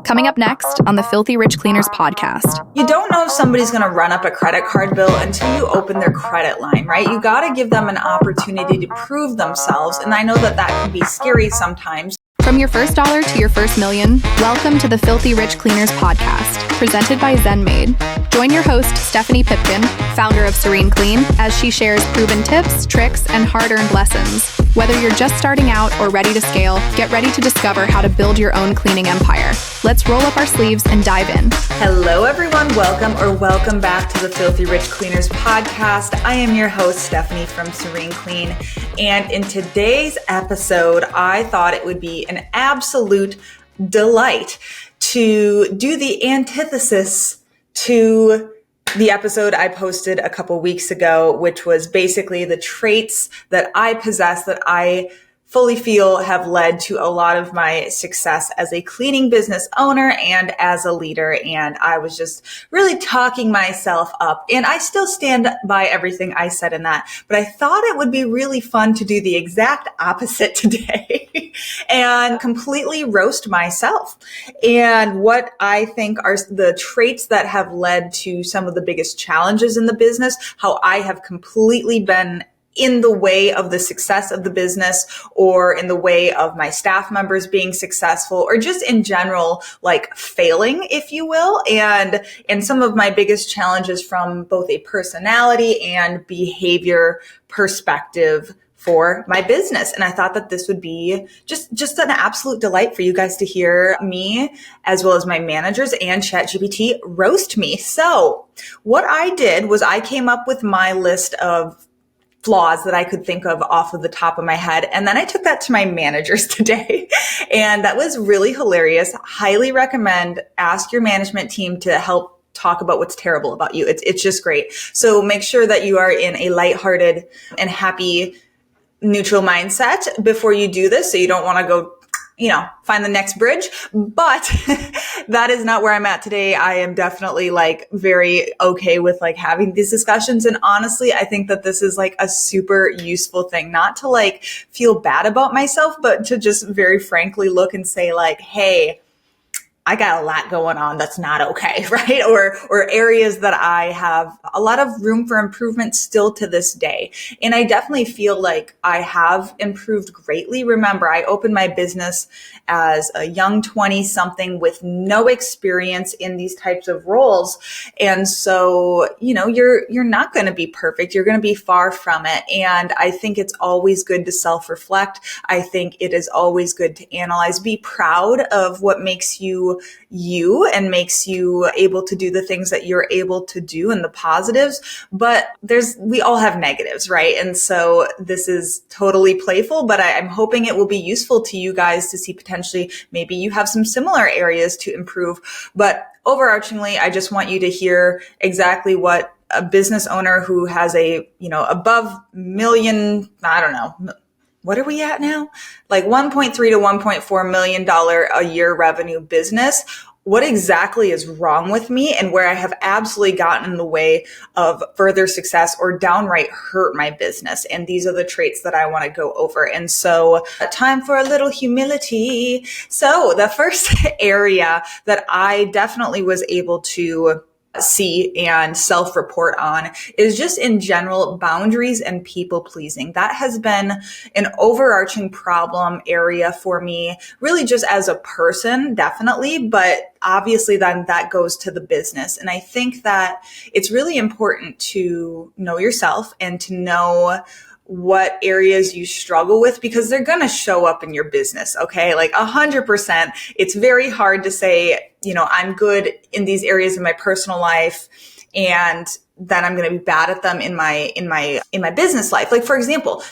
Coming up next on the Filthy Rich Cleaners podcast. You don't know if somebody's going to run up a credit card bill until you open their credit line, right? You got to give them an opportunity to prove themselves. And I know that can be scary sometimes. From your first dollar to your first million, welcome to the Filthy Rich Cleaners podcast, presented by ZenMade. Join your host, Stephanie Pipkin, founder of Serene Clean, as she shares proven tips, tricks, and hard-earned lessons. Whether you're just starting out or ready to scale, get ready to discover how to build your own cleaning empire. Let's roll up our sleeves and dive in. Hello, everyone. Welcome back to the Filthy Rich Cleaners podcast. I am your host, Stephanie from Serene Clean. And in today's episode, I thought it would be an absolute delight to do the antithesis to the episode I posted a couple weeks ago, which was basically the traits that I possess that I fully feel have led to a lot of my success as a cleaning business owner and as a leader. And I was just really talking myself up, and I still stand by everything I said in that. But I thought it would be really fun to do the exact opposite today and completely roast myself and what I think are the traits that have led to some of the biggest challenges in the business, how I have completely been in the way of the success of the business, or in the way of my staff members being successful, or just in general, like failing, if you will. And some of my biggest challenges from both a personality and behavior perspective for my business. And I thought that this would be just an absolute delight for you guys to hear me, as well as my managers and ChatGPT, roast me. So what I did was I came up with my list of flaws that I could think of off of the top of my head. And then I took that to my managers today. And that was really hilarious. Highly recommend ask your management team to help talk about what's terrible about you. It's just great. So make sure that you are in a lighthearted and happy, neutral mindset before you do this. So you don't want to go, find the next bridge. But that is not where I'm at today. I am definitely very okay with having these discussions. And honestly, I think that this is a super useful thing, not to feel bad about myself, but to just very frankly look and say hey, I got a lot going on that's not okay, right? Or areas that I have a lot of room for improvement still to this day. And I definitely feel like I have improved greatly. Remember, I opened my business as a young 20-something with no experience in these types of roles. And so, you're not going to be perfect. You're going to be far from it. And I think it's always good to self-reflect. I think it is always good to analyze, be proud of what makes you and makes you able to do the things that you're able to do and the positives. But we all have negatives, right? And so this is totally playful, but I'm hoping it will be useful to you guys to see potentially maybe you have some similar areas to improve. But overarchingly, I just want you to hear exactly what a business owner who has a, above million, I don't know, what are we at now? 1.3 to $1.4 million a year revenue business. What exactly is wrong with me, and where I have absolutely gotten in the way of further success or downright hurt my business. And these are the traits that I want to go over. And so time for a little humility. So the first area that I definitely was able to see and self-report on is just in general boundaries and people pleasing. That has been an overarching problem area for me, really just as a person, definitely, but obviously then that goes to the business. And I think that it's really important to know yourself and to know what areas you struggle with, because they're going to show up in your business. Okay. 100%. It's very hard to say, I'm good in these areas in my personal life, and then I'm going to be bad at them in my business life. For example,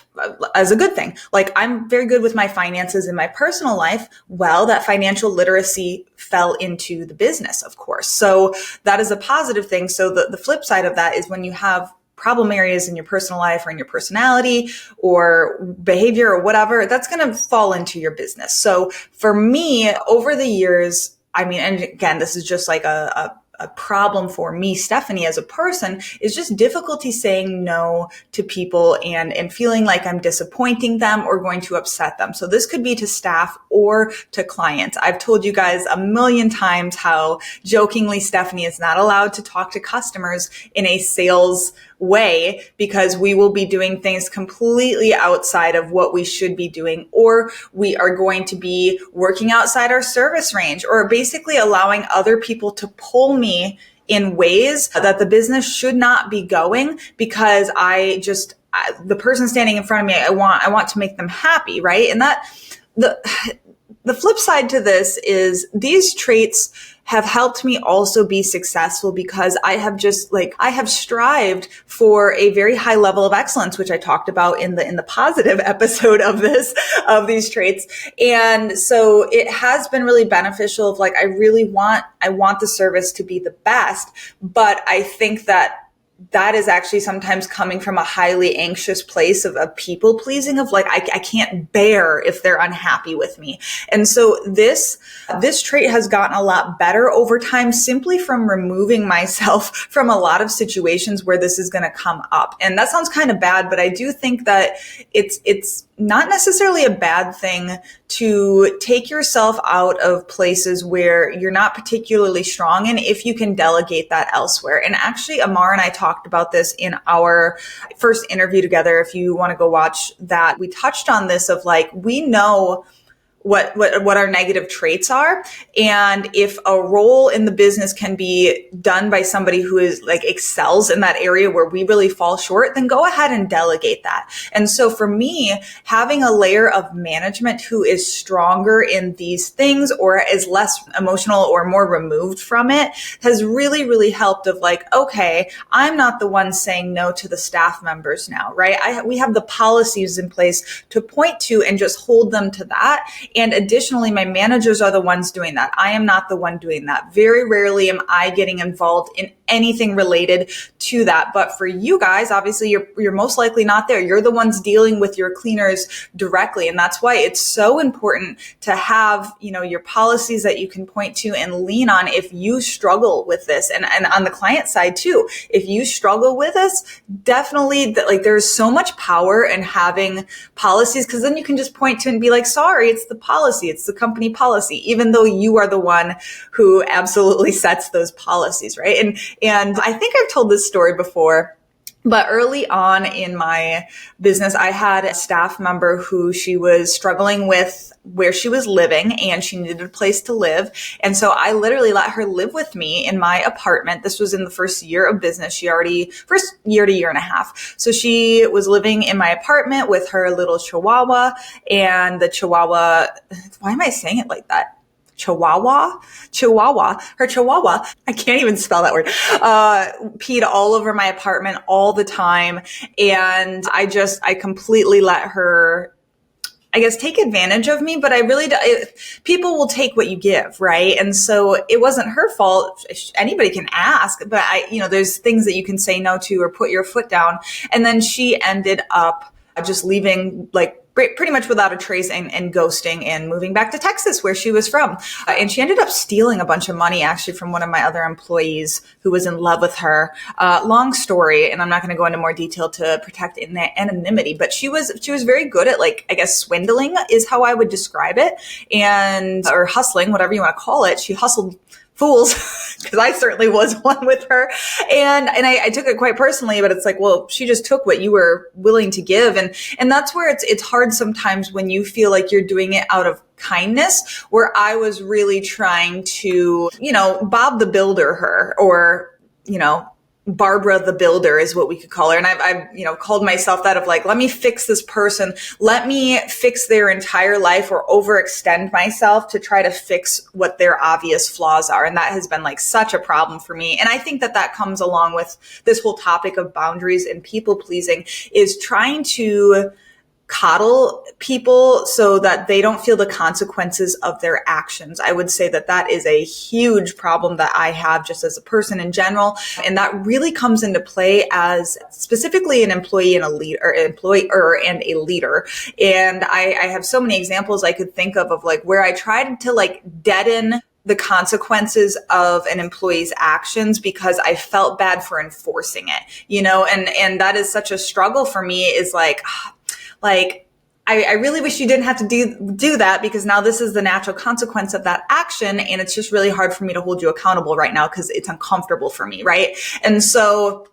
as a good thing, I'm very good with my finances in my personal life. Well, that financial literacy fell into the business, of course. So that is a positive thing. So the flip side of that is when you have problem areas in your personal life or in your personality or behavior or whatever, that's going to fall into your business. So for me, over the years, and again, this is just a a problem for me, Stephanie, as a person, is just difficulty saying no to people and feeling like I'm disappointing them or going to upset them. So this could be to staff or to clients. I've told you guys a million times how jokingly Stephanie is not allowed to talk to customers in a sales way because we will be doing things completely outside of what we should be doing, or we are going to be working outside our service range, or basically allowing other people to pull me in ways that the business should not be going because the person standing in front of me, I want to make them happy, right? And the flip side to this is these traits have helped me also be successful because I have strived for a very high level of excellence, which I talked about in the positive episode of these traits. And so it has been really beneficial of I want the service to be the best, but I think that is actually sometimes coming from a highly anxious place of people pleasing of I can't bear if they're unhappy with me. And so this trait has gotten a lot better over time simply from removing myself from a lot of situations where this is going to come up. And that sounds kind of bad, but I do think that it's not necessarily a bad thing to take yourself out of places where you're not particularly strong in if you can delegate that elsewhere. And actually, Amar and I talked about this in our first interview together. If you want to go watch that, we touched on this of we know what our negative traits are. And if a role in the business can be done by somebody who is excels in that area where we really fall short, then go ahead and delegate that. And so for me, having a layer of management who is stronger in these things or is less emotional or more removed from it has really, really helped of okay, I'm not the one saying no to the staff members now, right? We have the policies in place to point to and just hold them to that. And additionally, my managers are the ones doing that. I am not the one doing that. Very rarely am I getting involved in anything related to that. But for you guys, obviously, you're most likely not there. You're the ones dealing with your cleaners directly. And that's why it's so important to have, your policies that you can point to and lean on if you struggle with this. And on the client side too, if you struggle with this, definitely there's so much power in having policies because then you can just point to and be sorry, it's the policy. It's the company policy, even though you are the one who absolutely sets those policies, right? And I think I've told this story before, but early on in my business, I had a staff member who she was struggling with where she was living and she needed a place to live. And so I literally let her live with me in my apartment. This was in the first year of business. First year to year and a half. So she was living in my apartment with her little chihuahua, and the chihuahua, why am I saying it like that? Chihuahua, her chihuahua, I can't even spell that word, peed all over my apartment all the time. And I completely let her, I guess, take advantage of me, but people will take what you give, right? And so it wasn't her fault. Anybody can ask, but there's things that you can say no to or put your foot down. And then she ended up just leaving pretty much without a trace and ghosting and moving back to Texas where she was from. And she ended up stealing a bunch of money actually from one of my other employees who was in love with her. Long story, and I'm not going to go into more detail to protect anonymity, but she was very good at I guess swindling is how I would describe it, or hustling, whatever you want to call it. She hustled fools because I certainly was one with her. And I took it quite personally, but it's well, she just took what you were willing to give. And that's where it's hard sometimes when you feel like you're doing it out of kindness, where I was really trying to, Bob the Builder her, or, Barbara the Builder is what we could call her. And I've called myself that of let me fix this person. Let me fix their entire life or overextend myself to try to fix what their obvious flaws are. And that has been such a problem for me. And I think that comes along with this whole topic of boundaries and people pleasing, is trying to coddle people so that they don't feel the consequences of their actions. I would say that is a huge problem that I have just as a person in general. And that really comes into play as specifically an employee and a leader, employer and a leader. And I have so many examples I could think of where I tried to deaden the consequences of an employee's actions because I felt bad for enforcing it, and that is such a struggle for me, is like, I really wish you didn't have to do that, because now this is the natural consequence of that action. And it's just really hard for me to hold you accountable right now because it's uncomfortable for me. Right. And so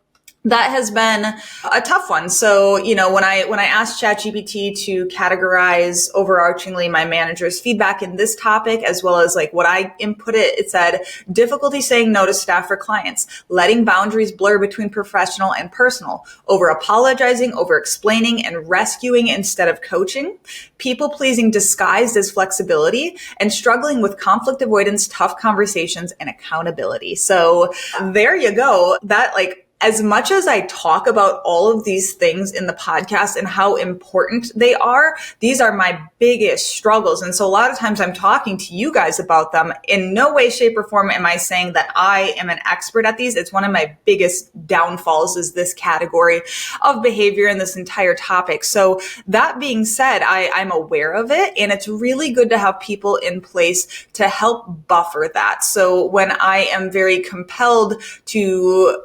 that has been a tough one. So, when I asked ChatGPT to categorize overarchingly my manager's feedback in this topic, as well as like what I input it said, difficulty saying no to staff or clients, letting boundaries blur between professional and personal, over apologizing, over explaining, and rescuing instead of coaching, people pleasing disguised as flexibility, and struggling with conflict avoidance, tough conversations, and accountability. So there you go. That, like, as much as I talk about all of these things in the podcast and how important they are, these are my biggest struggles. And so a lot of times I'm talking to you guys about them. In no way, shape, or form am I saying that I am an expert at these. It's one of my biggest downfalls, is this category of behavior and this entire topic. So that being said, I'm aware of it, and it's really good to have people in place to help buffer that. So when I am very compelled to,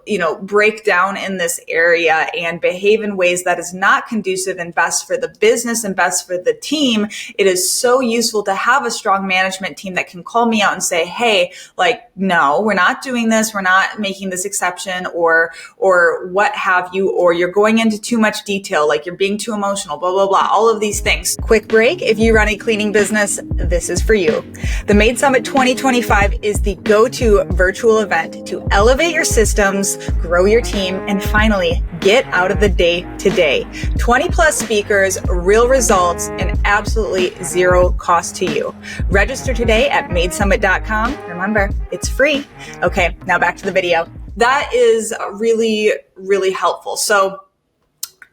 break down in this area and behave in ways that is not conducive and best for the business and best for the team, it is so useful to have a strong management team that can call me out and say, hey, like, no, we're not doing this. We're not making this exception, or what have you, or you're going into too much detail, like you're being too emotional, blah, blah, blah, all of these things. Quick break. If you run a cleaning business, this is for you. The Maid Summit 2025 is the go-to virtual event to elevate your systems, grow your team, and finally get out of the day-to-day. 20 plus speakers, real results, and absolutely zero cost to you. Register today at maidsummit.com. Remember, it's free. Okay, now back to the video. That is really, really helpful. So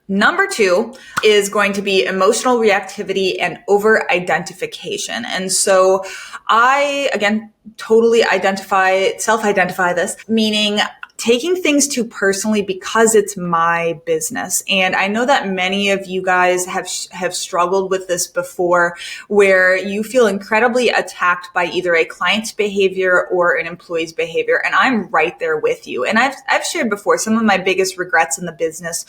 number 2 is going to be emotional reactivity and over-identification. And so I, again, totally self-identify this, meaning taking things too personally because it's my business. And I know that many of you guys have struggled with this before, where you feel incredibly attacked by either a client's behavior or an employee's behavior. And I'm right there with you. And I've shared before, some of my biggest regrets in the business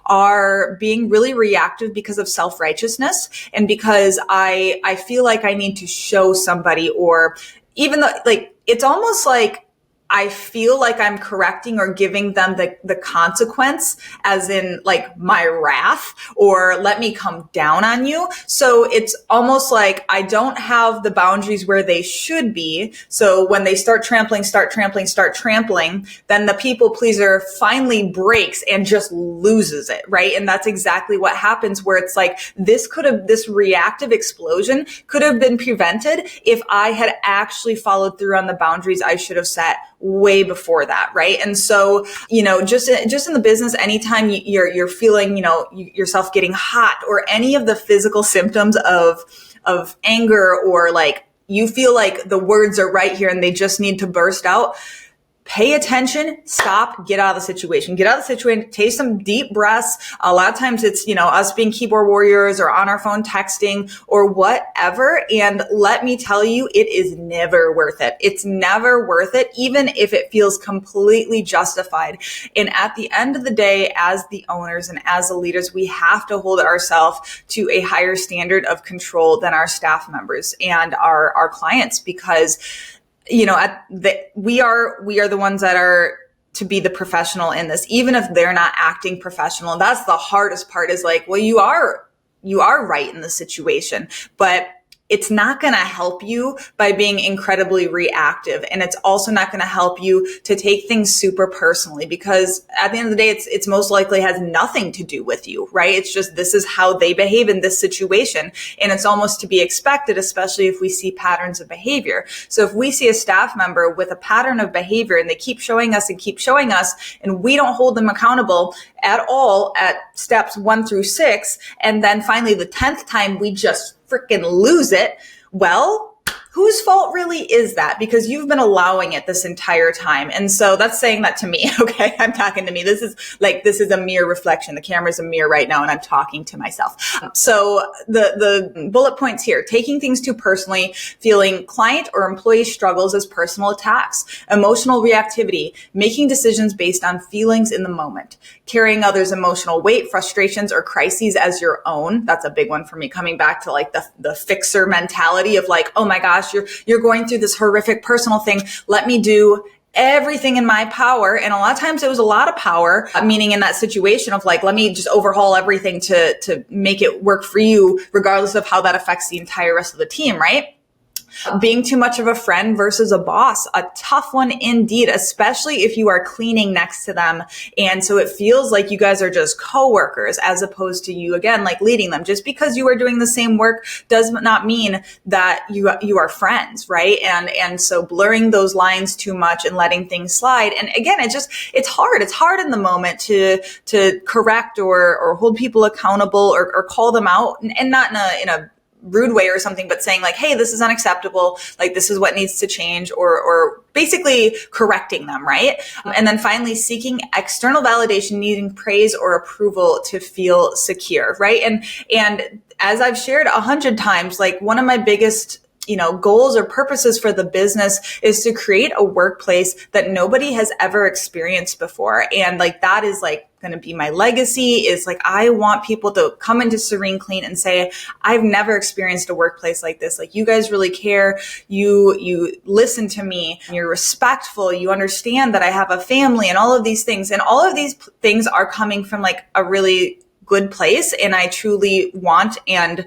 are being really reactive because of self-righteousness, and because I feel like I need to show somebody, or even though, like, it's almost like I feel like I'm correcting or giving them the consequence, as in like my wrath, or let me come down on you. So it's almost like I don't have the boundaries where they should be. So when they start trampling, then the people pleaser finally breaks and just loses it, right? And that's exactly what happens, where it's like this reactive explosion could have been prevented if I had actually followed through on the boundaries I should have set way before that, right? And so, just in the business, anytime you're feeling, yourself getting hot, or any of the physical symptoms of anger, or like you feel like the words are right here and they just need to burst out, pay attention, stop, get out of the situation. Take some deep breaths. A lot of times it's, us being keyboard warriors or on our phone texting or whatever. And let me tell you, it is never worth it. It's never worth it, even if it feels completely justified. And at the end of the day, as the owners and as the leaders, we have to hold ourselves to a higher standard of control than our staff members and our clients, because we are the ones that are to be the professional in this, even if they're not acting professional. And that's the hardest part, is like, well, you are right in the situation, but it's not going to help you by being incredibly reactive. And it's also not going to help you to take things super personally, because at the end of the day, it's most likely has nothing to do with you, right? It's just, this is how they behave in this situation. And it's almost to be expected, especially if we see patterns of behavior. So if we see a staff member with a pattern of behavior and they keep showing us and we don't hold them accountable at all at steps 1 through 6, and then finally the 10th time we just freaking lose it, well, whose fault really is that? Because you've been allowing it this entire time. And so that's saying that to me. Okay. I'm talking to me. This is a mere reflection. The camera's a mirror right now and I'm talking to myself. So the bullet points here, taking things too personally, feeling client or employee struggles as personal attacks, emotional reactivity, making decisions based on feelings in the moment, carrying others' emotional weight, frustrations, or crises as your own. That's a big one for me, coming back to like the fixer mentality of like, oh my gosh, you're going through this horrific personal thing. Let me do everything in my power. And a lot of times it was a lot of power, meaning in that situation of like, let me just overhaul everything to make it work for you, regardless of how that affects the entire rest of the team, right? Being too much of a friend versus a boss, a tough one indeed, especially if you are cleaning next to them. And so it feels like you guys are just coworkers as opposed to you, again, like leading them. Just because you are doing the same work does not mean that you are friends, right? And so blurring those lines too much and letting things slide. And again, it's hard. It's hard in the moment to correct or hold people accountable or call them out, and not in a rude way or something, but saying like, hey, this is unacceptable. Like, this is what needs to change, or basically correcting them, right? And then finally, seeking external validation, needing praise or approval to feel secure, right? And as I've shared 100 times, like one of my biggest goals or purposes for the business is to create a workplace that nobody has ever experienced before. And like, that is like going to be my legacy, is like, I want people to come into Serene Clean and say, I've never experienced a workplace like this. Like, you guys really care. You listen to me, you're respectful. You understand that I have a family and all of these things. And all of these things are coming from like a really good place. And I truly want and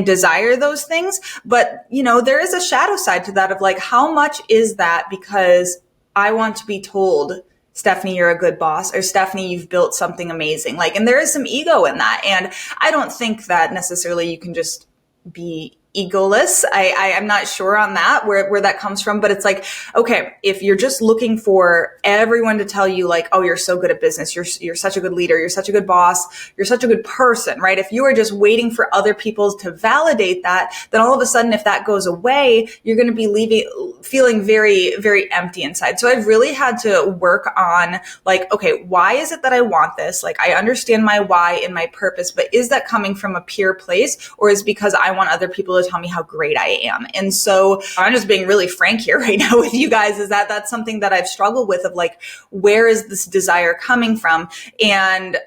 desire those things. But, there is a shadow side to that of like, how much is that because I want to be told, Stephanie, you're a good boss, or Stephanie, you've built something amazing. Like, and there is some ego in that. And I don't think that necessarily you can just be egoless. I'm not sure on that, where that comes from, but it's like, okay, if you're just looking for everyone to tell you like, oh, you're so good at business, you're such a good leader, you're such a good boss, you're such a good person, right? If you are just waiting for other people to validate that, then all of a sudden, if that goes away, you're going to be feeling very, very empty inside. So I've really had to work on like, okay, why is it that I want this? Like, I understand my why and my purpose, but is that coming from a pure place, or is because I want other people to tell me how great I am? And so I'm just being really frank here right now with you guys, is that that's something that I've struggled with, of like, where is this desire coming from? And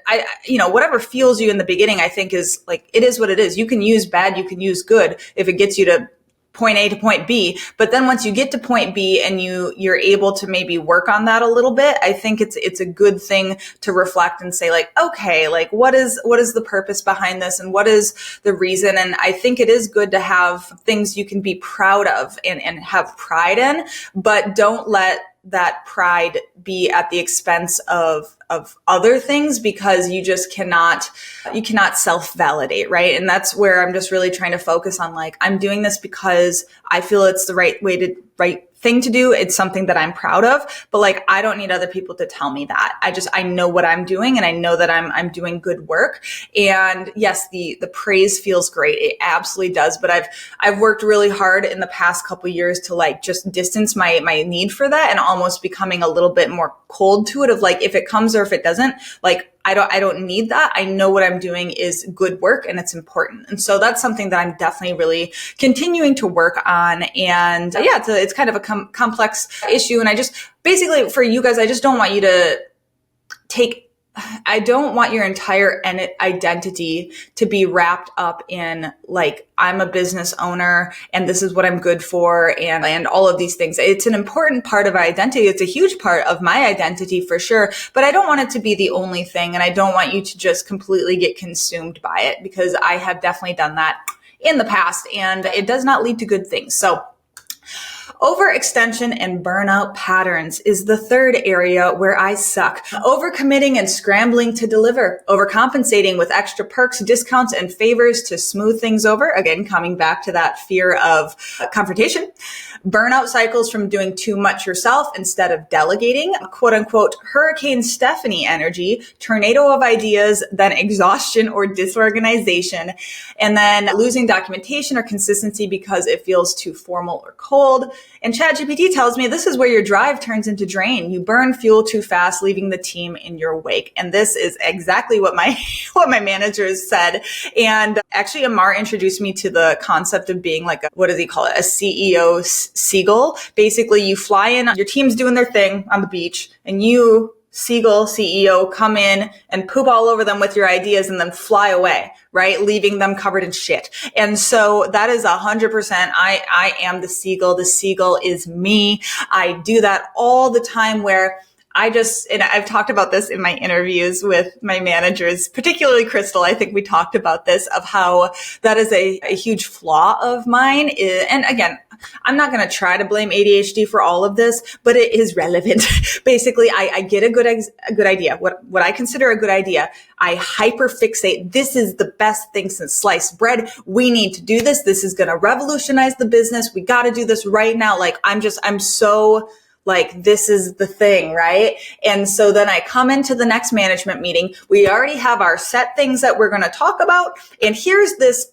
whatever feels you in the beginning, I think is like, it is what it is. You can use bad, you can use good if it gets you to point A to point B. But then once you get to point B and you're able to maybe work on that a little bit, I think it's a good thing to reflect and say like, okay, like what is the purpose behind this, and what is the reason? And I think it is good to have things you can be proud of and have pride in, but don't let that pride be at the expense of other things, because you cannot self-validate, right? And that's where I'm just really trying to focus on like, I'm doing this because I feel it's the right thing to do. It's something that I'm proud of, but like, I don't need other people to tell me that. I know what I'm doing, and I know that I'm doing good work. And yes, the praise feels great. It absolutely does. But I've worked really hard in the past couple of years to like just distance my need for that, and almost becoming a little bit more cold to it, of like, if it comes or if it doesn't, like, I don't need that. I know what I'm doing is good work and it's important. And so that's something that I'm definitely really continuing to work on. And yeah, it's kind of a complex issue. And I just, basically for you guys, I just don't want you to I don't want your entire identity to be wrapped up in like, I'm a business owner and this is what I'm good for, and all of these things. It's an important part of our identity. It's a huge part of my identity for sure, but I don't want it to be the only thing. And I don't want you to just completely get consumed by it, because I have definitely done that in the past, and it does not lead to good things. So overextension and burnout patterns is the third area where I suck. Overcommitting and scrambling to deliver. Overcompensating with extra perks, discounts, and favors to smooth things over. Again, coming back to that fear of confrontation. burnout cycles from doing too much yourself instead of delegating, quote unquote, Hurricane Stephanie energy, tornado of ideas, then exhaustion or disorganization, and then losing documentation or consistency because it feels too formal or cold. And ChatGPT tells me this is where your drive turns into drain. You burn fuel too fast, leaving the team in your wake. And this is exactly what my managers said. And actually, Amar introduced me to the concept of being like what does he call it? A CEO seagull. Basically, you fly in, your team's doing their thing on the beach, and you, seagull CEO, come in and poop all over them with your ideas and then fly away, right? Leaving them covered in shit. And so that is 100%. I am the seagull. The seagull is me. I do that all the time where and I've talked about this in my interviews with my managers, particularly Crystal. I think we talked about this, of how that is a huge flaw of mine. And again, I'm not going to try to blame ADHD for all of this, but it is relevant. Basically, I get a good idea. What I consider a good idea, I hyperfixate. This is the best thing since sliced bread. We need to do this. This is going to revolutionize the business. We got to do this right now. Like, I'm so like, this is the thing, right? And so then I come into the next management meeting. We already have our set things that we're going to talk about. And here's this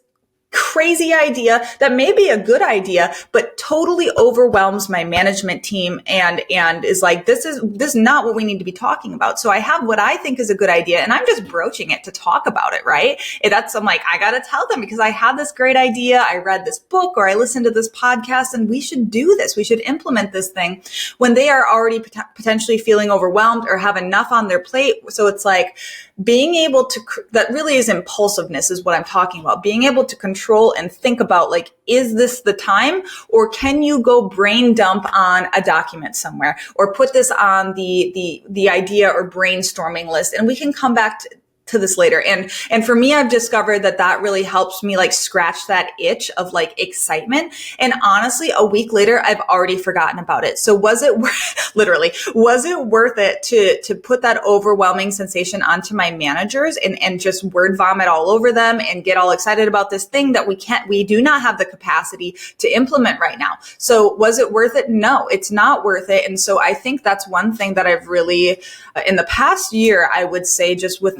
crazy idea that may be a good idea, but totally overwhelms my management team and is like, this is not what we need to be talking about. So I have what I think is a good idea, and I'm just broaching it to talk about it, right? I'm like, I got to tell them because I have this great idea. I read this book or I listened to this podcast, and we should do this. We should implement this thing, when they are already potentially feeling overwhelmed or have enough on their plate. So it's like being able to, that really is impulsiveness is what I'm talking about. Being able to control and think about, like, is this the time, or can you go brain dump on a document somewhere, or put this on the idea or brainstorming list, and we can come back to this later. And for me, I've discovered that really helps me like scratch that itch of like excitement. And honestly, a week later, I've already forgotten about it. So was it worth it to put that overwhelming sensation onto my managers and just word vomit all over them and get all excited about this thing that we do not have the capacity to implement right now? So was it worth it? No, it's not worth it. And so I think that's one thing that I've really, in the past year, I would say, just with,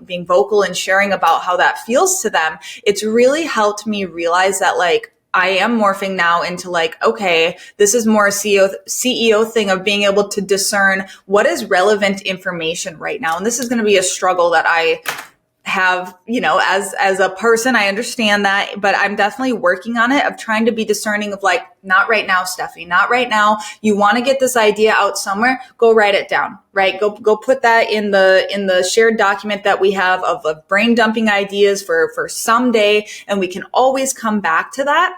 being vocal and sharing about how that feels to them, it's really helped me realize that, like, I am morphing now into like, okay, this is more a CEO thing of being able to discern what is relevant information right now. And this is going to be a struggle that I have, as a person, I understand that, but I'm definitely working on it, of trying to be discerning of like, not right now, Steffi, not right now. You want to get this idea out somewhere, go write it down, right? Go put that in the shared document that we have of brain dumping ideas for someday. And we can always come back to that,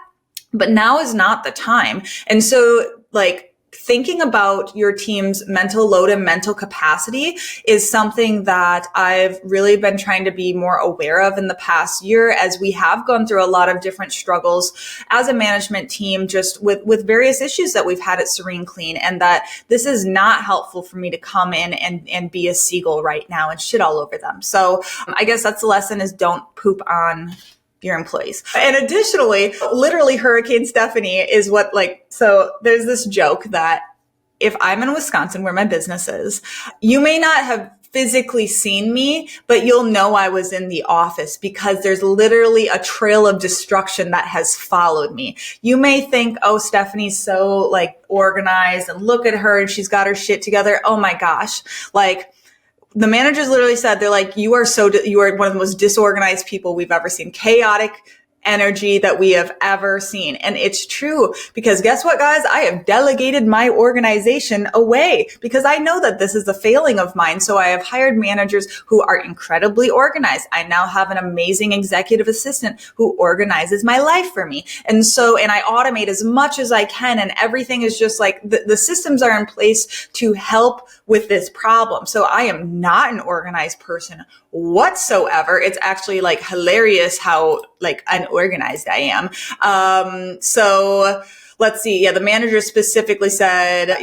but now is not the time. And so, like, thinking about your team's mental load and mental capacity is something that I've really been trying to be more aware of in the past year, as we have gone through a lot of different struggles as a management team, just with various issues that we've had at Serene Clean, and that this is not helpful for me to come in and be a seagull right now and shit all over them. So I guess that's the lesson, is don't poop on your employees. And additionally, literally Hurricane Stephanie is what, like, so there's this joke that if I'm in Wisconsin where my business is, you may not have physically seen me, but you'll know I was in the office, because there's literally a trail of destruction that has followed me. You may think, oh, Stephanie's so like organized and look at her and she's got her shit together. Oh my gosh. Like, the managers literally said, they're like, you are one of the most disorganized people we've ever seen. Chaotic energy that we have ever seen. And it's true, because guess what, guys? I have delegated my organization away because I know that this is a failing of mine. So I have hired managers who are incredibly organized. I now have an amazing executive assistant who organizes my life for me. And I automate as much as I can, and everything is just like the systems are in place to help with this problem. So I am not an organized person whatsoever. It's actually like hilarious how like unorganized I am. So let's see. Yeah. The manager specifically said,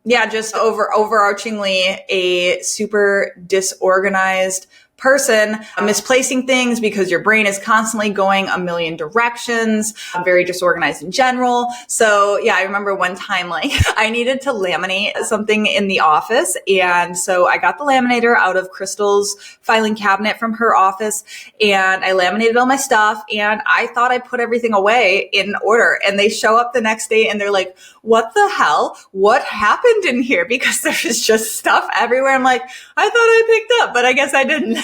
just overarchingly a super disorganized person, misplacing things because your brain is constantly going a million directions. I'm very disorganized in general. So yeah, I remember one time, like I needed to laminate something in the office. And so I got the laminator out of Crystal's filing cabinet from her office, and I laminated all my stuff, and I thought I put everything away in order. And they show up the next day and they're like, what the hell? What happened in here? Because there was just stuff everywhere. I'm like, I thought I picked up, but I guess I didn't.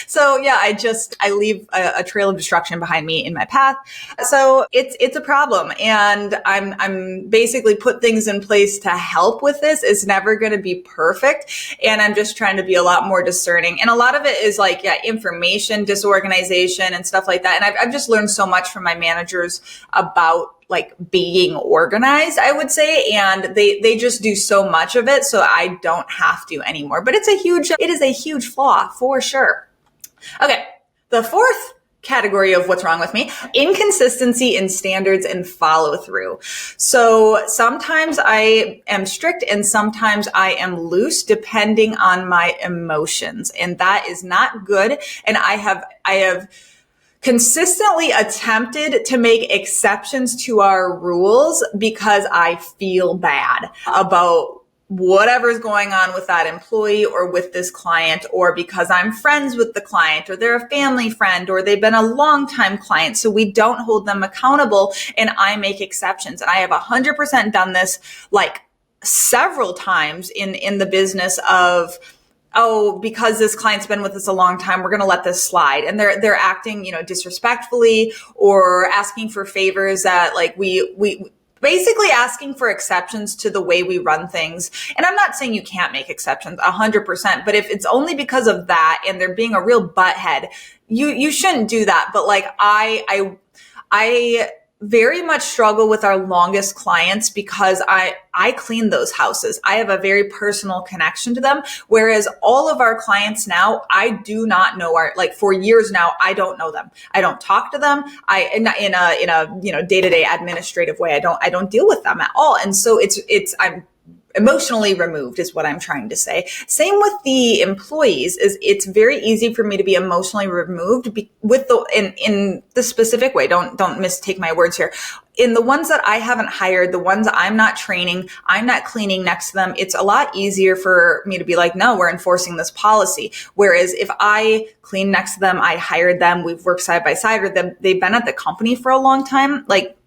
So yeah, I leave a trail of destruction behind me in my path. So it's a problem. And I'm basically put things in place to help with this. It's never going to be perfect. And I'm just trying to be a lot more discerning. And a lot of it is like, yeah, information, disorganization and stuff like that. And I've just learned so much from my managers about like being organized, I would say. And they just do so much of it. So I don't have to anymore, but it is a huge flaw for sure. Okay. The fourth category of what's wrong with me, inconsistency in standards and follow through. So sometimes I am strict and sometimes I am loose depending on my emotions. And that is not good. And I have consistently attempted to make exceptions to our rules because I feel bad about whatever's going on with that employee or with this client, or because I'm friends with the client, or they're a family friend, or they've been a longtime client. So we don't hold them accountable, and I make exceptions. And I have 100% done this like several times in the business of, oh, because this client's been with us a long time, we're going to let this slide. And they're acting, disrespectfully, or asking for favors that like we basically asking for exceptions to the way we run things. And I'm not saying you can't make exceptions 100%, but if it's only because of that and they're being a real butthead, you shouldn't do that. But like I very much struggle with our longest clients because I clean those houses. I have a very personal connection to them. Whereas all of our clients now, I do not know for years now, I don't know them. I don't talk to them. In a day-to-day administrative way, I don't deal with them at all. And so I'm emotionally removed is what I'm trying to say. Same with the employees. It's very easy for me to be emotionally removed in the specific way. Don't mistake my words here. In the ones that I haven't hired, the ones I'm not training, I'm not cleaning next to them, it's a lot easier for me to be like, no, we're enforcing this policy. Whereas if I clean next to them, I hired them, we've worked side by side with them, they've been at the company for a long time, like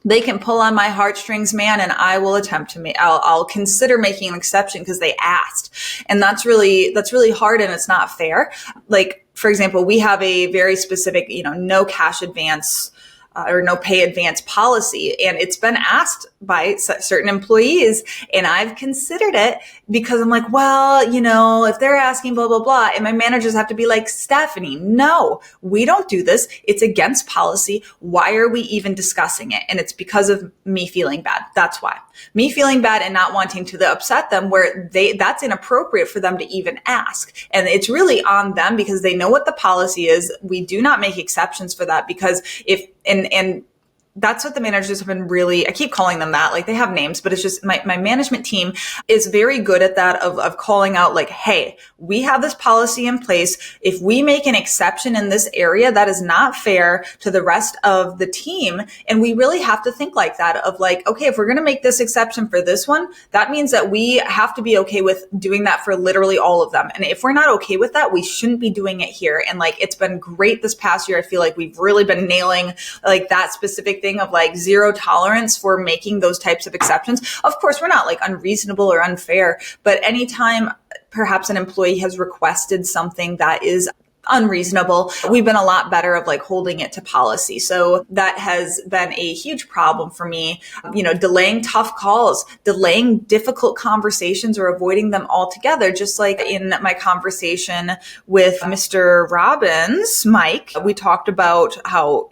they can pull on my heartstrings, man, and I will I'll consider making an exception because they asked. And that's really hard, and it's not fair. Like, for example, we have a very specific, no cash advance or no pay advance policy. And it's been asked by certain employees, and I've considered it because I'm like, well, if they're asking blah, blah, blah, and my managers have to be like, Stephanie, no, we don't do this. It's against policy. Why are we even discussing it? And it's because of me feeling bad. That's why. Me feeling bad and not wanting to upset them where that's inappropriate for them to even ask. And it's really on them because they know what the policy is. We do not make exceptions for that because and that's what the managers have been really, I keep calling them that, like they have names, but it's just my management team is very good at that of calling out like, hey, we have this policy in place. If we make an exception in this area, that is not fair to the rest of the team. And we really have to think like that of like, okay, if we're going to make this exception for this one, that means that we have to be okay with doing that for literally all of them. And if we're not okay with that, we shouldn't be doing it here. And like, it's been great this past year. I feel like we've really been nailing like that specific thing of like zero tolerance for making those types of exceptions. Of course, we're not like unreasonable or unfair, but anytime perhaps an employee has requested something that is unreasonable, we've been a lot better of like holding it to policy. So that has been a huge problem for me, delaying tough calls, delaying difficult conversations or avoiding them altogether. Just like in my conversation with Mr. Robbins, Mike, we talked about how,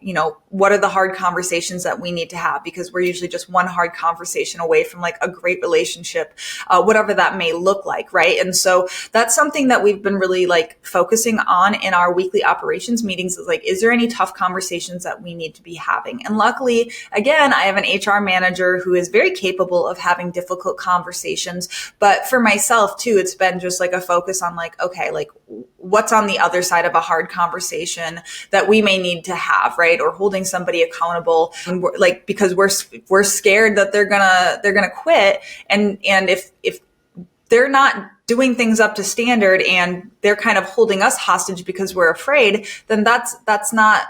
what are the hard conversations that we need to have? Because we're usually just one hard conversation away from like a great relationship, whatever that may look like, right? And so that's something that we've been really like focusing on in our weekly operations meetings is like, is there any tough conversations that we need to be having? And luckily, again, I have an HR manager who is very capable of having difficult conversations. But for myself too, it's been just like a focus on like, okay, like what's on the other side of a hard conversation that we may need to have, right? Or holding somebody accountable, and because we're scared that they're gonna quit, and if they're not doing things up to standard and they're kind of holding us hostage because we're afraid, then that's not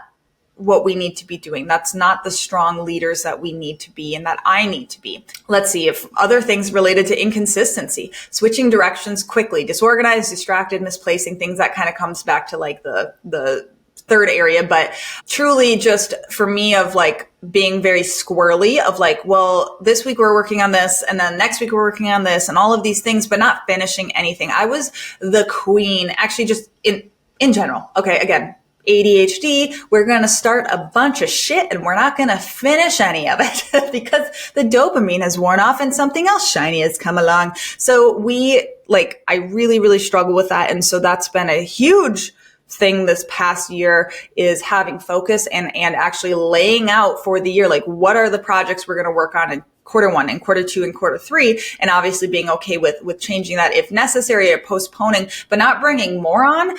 what we need to be doing. That's not the strong leaders that we need to be and that I need to be. Let's see, if other things related to inconsistency, switching directions quickly, disorganized, distracted, misplacing things, that kind of comes back to like the third area, but truly just for me of like being very squirrely of like, well, this week we're working on this and then next week we're working on this and all of these things, but not finishing anything. I was the queen, actually, just in general. Okay, again, ADHD, we're going to start a bunch of shit and we're not going to finish any of it because the dopamine has worn off and something else shiny has come along. So I really, really struggle with that. And so that's been a huge thing this past year, is having focus and actually laying out for the year, like what are the projects we're going to work on in quarter one and quarter two and quarter three, and obviously being okay with changing that if necessary or postponing, but not bringing more on.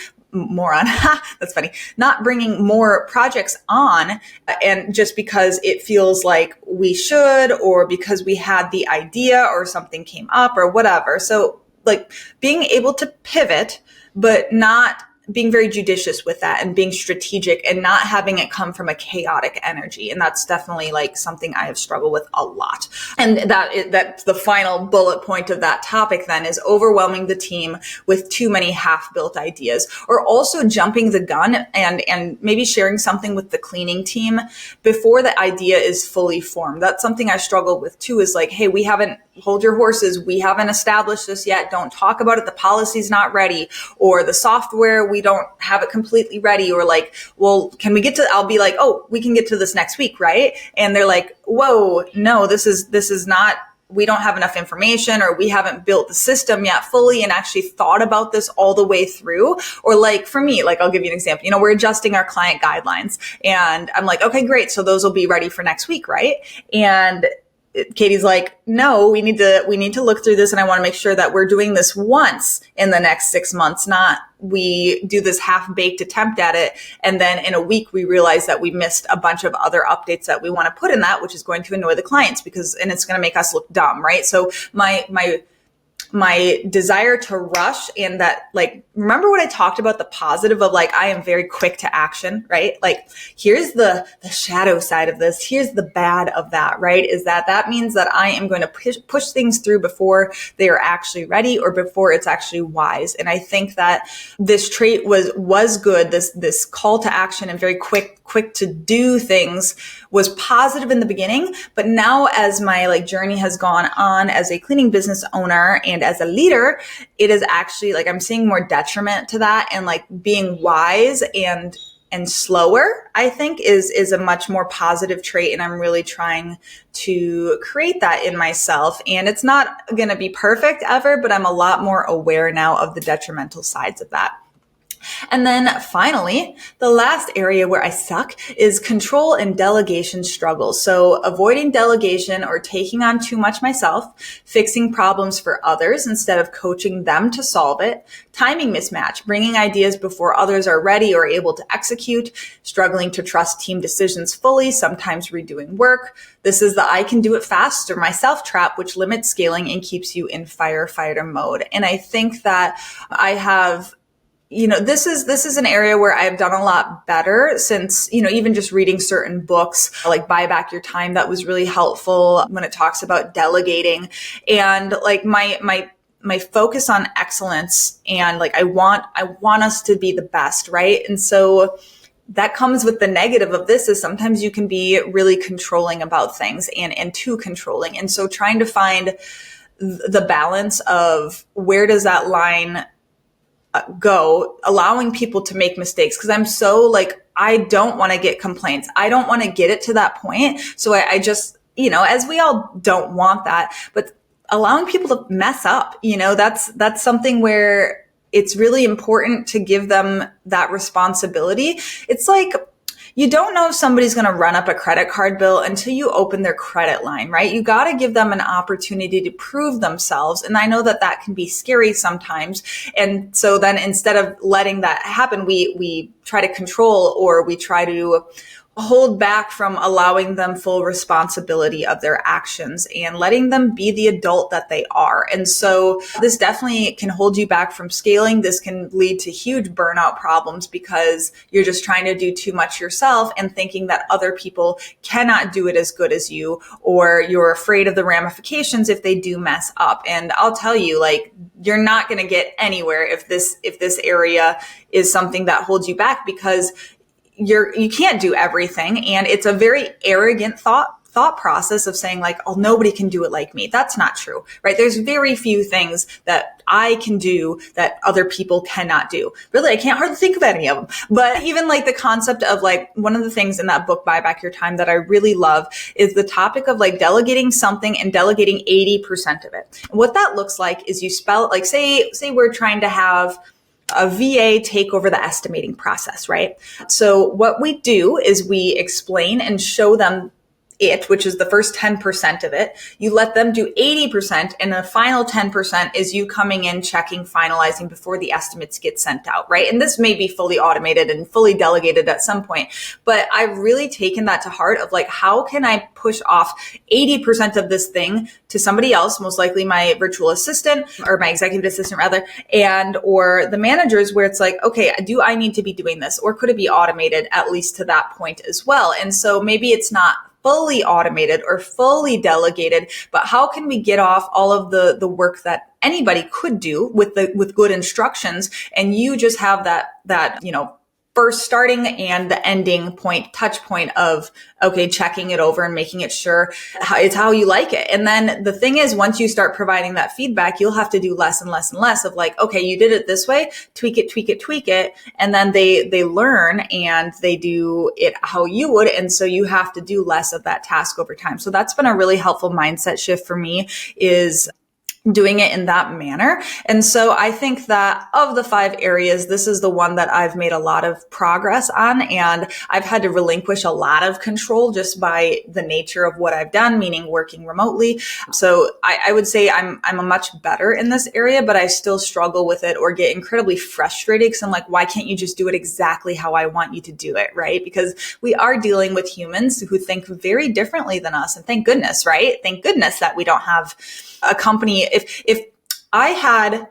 That's funny. Not bringing more projects on, and just because it feels like we should, or because we had the idea or something came up or whatever. So like being able to pivot, but not being very judicious with that and being strategic and not having it come from a chaotic energy. And that's definitely like something I have struggled with a lot. And that's the final bullet point of that topic then, is overwhelming the team with too many half-built ideas, or also jumping the gun and maybe sharing something with the cleaning team before the idea is fully formed. That's something I struggled with too, is like, hey, hold your horses. We haven't established this yet. Don't talk about it. The policy's not ready, or the software, we don't have it completely ready, or like, well, I'll be like, oh, we can get to this next week, right? And they're like, whoa, no, this is not, we don't have enough information, or we haven't built the system yet fully and actually thought about this all the way through. Or like for me, like I'll give you an example, we're adjusting our client guidelines and I'm like, okay, great. So those will be ready for next week, right? And Katie's like, no, we need to look through this. And I want to make sure that we're doing this once in the next 6 months, not we do this half-baked attempt at it. And then in a week, we realize that we missed a bunch of other updates that we want to put in that, which is going to annoy the clients and it's going to make us look dumb, right? So my desire to rush, and that, like, remember what I talked about, the positive of like, I am very quick to action, right? Like, here's the shadow side of this. Here's the bad of that, right? Is that means that I am going to push things through before they are actually ready or before it's actually wise. And I think that this trait was good. This call to action and very quick to do things was positive in the beginning. But now as my journey has gone on as a cleaning business owner and as a leader, it is actually like I'm seeing more detriment to that, and like being wise and slower, I think is a much more positive trait. And I'm really trying to create that in myself. And it's not going to be perfect ever, but I'm a lot more aware now of the detrimental sides of that. And then finally, the last area where I suck is control and delegation struggles. So avoiding delegation or taking on too much myself, fixing problems for others instead of coaching them to solve it, timing mismatch, bringing ideas before others are ready or able to execute, struggling to trust team decisions fully, sometimes redoing work. This is the I can do it faster myself trap, which limits scaling and keeps you in firefighter mode. And I think that I have this is an area where I've done a lot better since, even just reading certain books, like Buy Back Your Time, that was really helpful when it talks about delegating, and like my focus on excellence, and like I want us to be the best, right? And so that comes with the negative of this, is sometimes you can be really controlling about things and too controlling. And so trying to find the balance of where does that line go, allowing people to make mistakes. Cause I'm so I don't want to get complaints. I don't want to get it to that point. So I just, as we all don't want that, but allowing people to mess up, that's something where it's really important to give them that responsibility. It's like, you don't know if somebody's going to run up a credit card bill until you open their credit line, right? You got to give them an opportunity to prove themselves. And I know that that can be scary sometimes. And so then instead of letting that happen, we try to control, or we try to hold back from allowing them full responsibility of their actions and letting them be the adult that they are. And so this definitely can hold you back from scaling. This can lead to huge burnout problems because you're just trying to do too much yourself and thinking that other people cannot do it as good as you, or you're afraid of the ramifications if they do mess up. And I'll tell you, like, you're not going to get anywhere if this area is something that holds you back, because you can't do everything. And it's a very arrogant thought process of saying like, oh, nobody can do it like me. That's not true, right? There's very few things that I can do that other people cannot do. Really, I can't hardly think of any of them. But even like the concept of like, one of the things in that book, Buy Back Your Time, that I really love is the topic of like delegating something and delegating 80% of it. And what that looks like is you spell, like, say we're trying to have a VA take over the estimating process, right? So what we do is we explain and show them which is the first 10% of it. You let them do 80%, and the final 10% is you coming in, checking, finalizing before the estimates get sent out, right? And this may be fully automated and fully delegated at some point, but I've really taken that to heart of like, how can I push off 80% of this thing to somebody else, most likely my virtual assistant or my executive assistant rather, and or the managers, where it's like, okay, do I need to be doing this, or could it be automated at least to that point as well? And so maybe it's not fully automated or fully delegated, but how can we get off all of the work that anybody could do with good instructions, and you just have that first starting and the ending point, touch point of, okay, checking it over and making it sure it's how you like it. And then the thing is, once you start providing that feedback, you'll have to do less and less and less of like, okay, you did it this way, tweak it. And then they learn and they do it how you would. And so you have to do less of that task over time. So that's been a really helpful mindset shift for me, is doing it in that manner. And so I think that of the 5 areas, this is the one that I've made a lot of progress on, and I've had to relinquish a lot of control just by the nature of what I've done, meaning working remotely. So I would say I'm a much better in this area, but I still struggle with it or get incredibly frustrated because I'm like, why can't you just do it exactly how I want you to do it, right? Because we are dealing with humans who think very differently than us. And thank goodness, right? Thank goodness that we don't have a company. If I had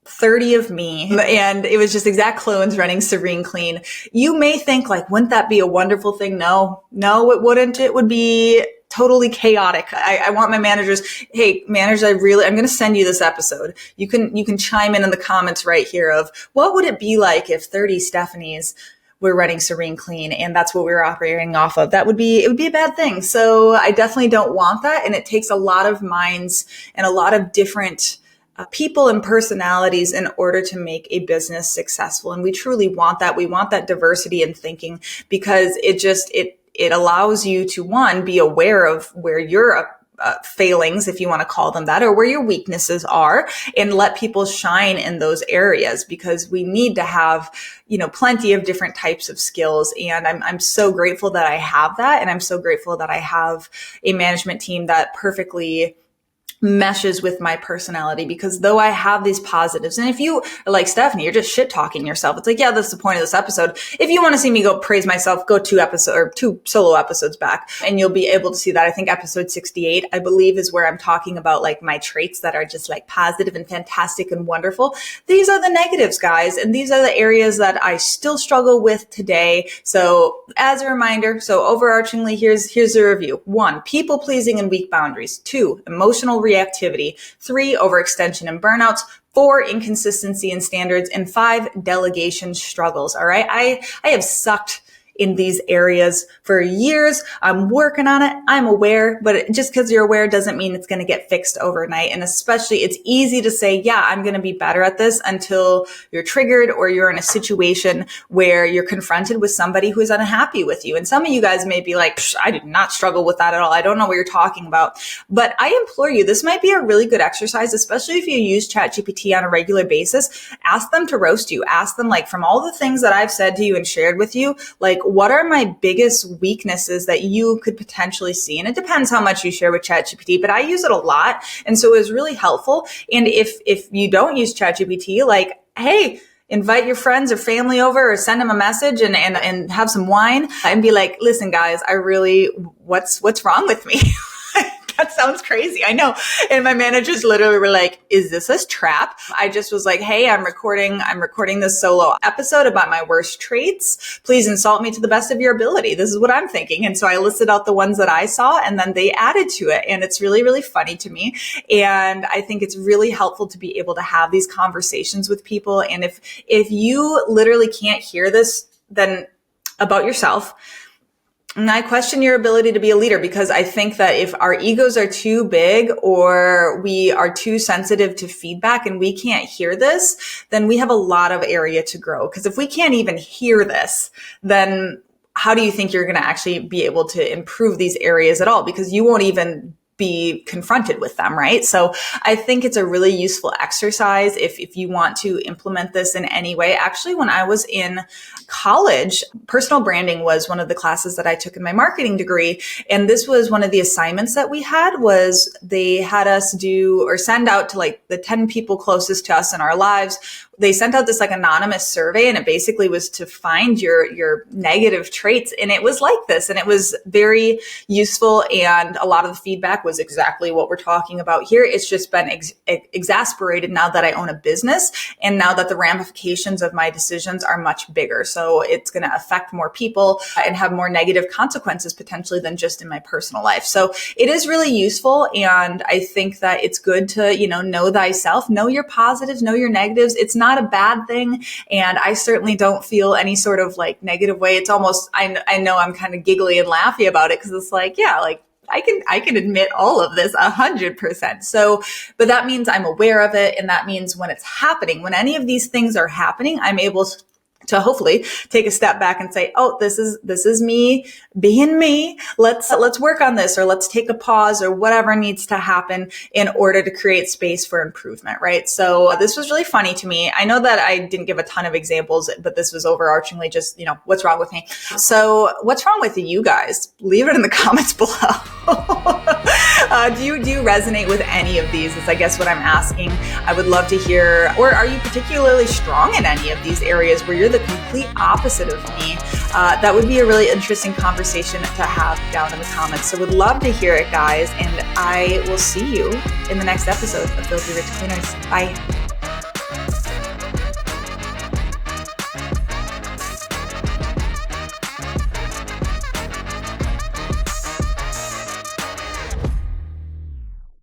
30 of me and it was just exact clones running Serene Clean, you may think like, wouldn't that be a wonderful thing? No, it wouldn't. It would be totally chaotic. I want my managers, hey, managers, I'm going to send you this episode. You can chime in the comments right here of what would it be like if 30 Stephanies we're running Serene Clean and that's what we're operating off of. It would be a bad thing. So I definitely don't want that. And it takes a lot of minds and a lot of different people and personalities in order to make a business successful. And we truly want that. We want that diversity in thinking, because it allows you to, one, be aware of where your failings, if you want to call them that, or where your weaknesses are, and let people shine in those areas, because we need to have, plenty of different types of skills. And I'm so grateful that I have that. And I'm so grateful that I have a management team that perfectly meshes with my personality, because though I have these positives, and if you are like Stephanie, you're just shit talking yourself. It's like, yeah, that's the point of this episode. If you want to see me go praise myself, go 2 solo episodes back, and you'll be able to see that. I think episode 68, I believe, is where I'm talking about like my traits that are just like positive and fantastic and wonderful. These are the negatives, guys. And these are the areas that I still struggle with today. So as a reminder, overarchingly, here's the review. 1, people pleasing and weak boundaries. 2, emotional reactivity. 3, overextension and burnouts. 4, inconsistency in standards. And 5, delegation struggles. All right. I have sucked in these areas for years. I'm working on it. I'm aware, but just because you're aware doesn't mean it's going to get fixed overnight. And especially, it's easy to say, yeah, I'm going to be better at this, until you're triggered or you're in a situation where you're confronted with somebody who is unhappy with you. And some of you guys may be like, I did not struggle with that at all. I don't know what you're talking about. But I implore you, this might be a really good exercise, especially if you use ChatGPT on a regular basis. Ask them to roast you. Ask them, like, from all the things that I've said to you and shared with you, like, what are my biggest weaknesses that you could potentially see? And it depends how much you share with ChatGPT, but I use it a lot. And so it was really helpful. And if you don't use ChatGPT, like, hey, invite your friends or family over or send them a message and have some wine and be like, listen, guys, what's wrong with me? That sounds crazy. I know. And my managers literally were like, is this a trap? I just was like, hey, I'm recording this solo episode about my worst traits. Please insult me to the best of your ability. This is what I'm thinking. And so I listed out the ones that I saw and then they added to it. And it's really, really funny to me. And I think it's really helpful to be able to have these conversations with people. And if you literally can't hear this, then about yourself, and I question your ability to be a leader, because I think that if our egos are too big or we are too sensitive to feedback and we can't hear this, then we have a lot of area to grow. Because if we can't even hear this, then how do you think you're going to actually be able to improve these areas at all? Because you won't even be confronted with them, right? So I think it's a really useful exercise if you want to implement this in any way. Actually, when I was in college, personal branding was one of the classes that I took in my marketing degree. And this was one of the assignments that we had, was they had us do or send out to like the 10 people closest to us in our lives. They sent out this like anonymous survey, and it basically was to find your negative traits. And it was like this, and it was very useful. And a lot of the feedback was exactly what we're talking about here. It's just been exasperated now that I own a business and now that the ramifications of my decisions are much bigger. So it's going to affect more people and have more negative consequences potentially than just in my personal life. So it is really useful. And I think that it's good to, know thyself, know your positives, know your negatives. It's not a bad thing. And I certainly don't feel any sort of like negative way. It's almost, I know I'm kind of giggly and laughy about it because it's like, yeah, like I can admit all of this 100%. So, but that means I'm aware of it. And that means when it's happening, when any of these things are happening, I'm able to hopefully take a step back and say, oh, this is me being me. Let's work on this, or let's take a pause, or whatever needs to happen in order to create space for improvement, right? So this was really funny to me. I know that I didn't give a ton of examples, but this was overarchingly just, what's wrong with me? So what's wrong with you guys? Leave it in the comments below. Do you resonate with any of these is I guess what I'm asking. I would love to hear, or are you particularly strong in any of these areas where you're the complete opposite of me? That would be a really interesting conversation to have down in the comments. So would love to hear it, guys. And I will see you in the next episode of Filthy Rich Cleaners. Bye.